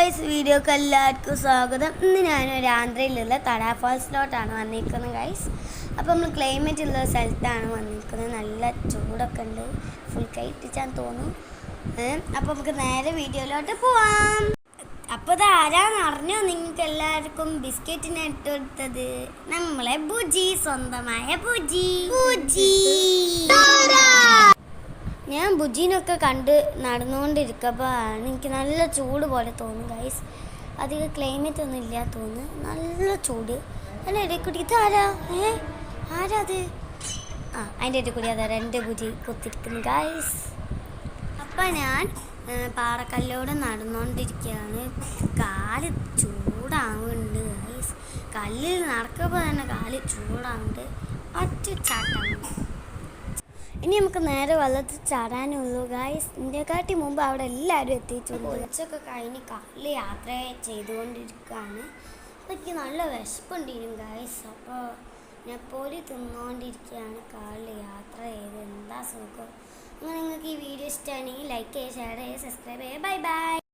Guys, വീഡിയോക്ക് എല്ലാവർക്കും സ്വാഗതം. ഇന്ന് ഞാനൊരു ആന്ധ്രയിലുള്ള തടാ ഫാൾസിലോട്ടാണ് വന്നിരിക്കുന്നത് ഗൈസ്. അപ്പോൾ നമ്മൾ ക്ലൈമറ്റ് ഉള്ള സ്ഥലത്താണ് വന്നിരിക്കുന്നത്. നല്ല ചൂടൊക്കെ ഉണ്ട്. ഫുൾ കയറ്റിച്ചാൻ തോന്നും. അപ്പോൾ നമുക്ക് നേരെ വീഡിയോയിലോട്ട് പോവാം. അപ്പോൾ ഇത് ആരാന്ന് അറിഞ്ഞോ? നിങ്ങൾക്ക് എല്ലാവർക്കും ബിസ്ക്കറ്റിനെ ഇട്ട് കൊടുത്തത് നമ്മളെ ബുജി, സ്വന്തമായ ബുജി. ഞാൻ ബുജീനൊക്കെ കണ്ട് നടന്നുകൊണ്ടിരിക്കുമ്പോൾ എനിക്ക് നല്ല ചൂട് പോലെ തോന്നും ഗൈസ്. അധികം ക്ലൈമറ്റ് ഒന്നും ഇല്ല തോന്നുന്നു. നല്ല ചൂട്. അതിൻ്റെ ഇടയിൽ കൂടി ഇതാരാ? ആരാ അത്? അതിൻ്റെ ഇടയിൽ കൂടി അതാ 2 ബുജി കുത്തിരിക്കുന്നു ഗൈസ്. അപ്പം ഞാൻ പാറക്കല്ലോടെ നടന്നുകൊണ്ടിരിക്കുകയാണ്. കാല് ചൂടാവുന്നുണ്ട് ഗൈസ്. കല്ലിൽ നടക്കുമ്പോൾ തന്നെ കാല് ചൂടാവുന്നുണ്ട്. ഒറ്റ ചാട്ടാണ്. ഇനി നമുക്ക് നേരെ വെള്ളത്തിൽ ചാടാനുള്ളൂ ഗൈസ്. ഇന്ത്യക്കാട്ടി മുമ്പ് അവിടെ എല്ലാവരും എത്തിയിട്ടുണ്ട്. ഉച്ചയൊക്കെ കഴിഞ്ഞ് കാലിൽ യാത്ര ചെയ്തുകൊണ്ടിരിക്കുകയാണ്. അതൊക്കെ നല്ല വിശപ്പുണ്ടിരും ഗൈസ്. അപ്പോൾ ഞാൻ പൊരി തിന്നുകൊണ്ടിരിക്കുകയാണ്. കാലിൽ യാത്ര ചെയ്ത് എന്താ സുഖം. അങ്ങനെ നിങ്ങൾക്ക് ഈ വീഡിയോ ഇഷ്ടമാണെങ്കിൽ ലൈക്ക് ചെയ്യുക, ഷെയർ ചെയ്യുക, സബ്സ്ക്രൈബ് ചെയ്യുക. Bye bye.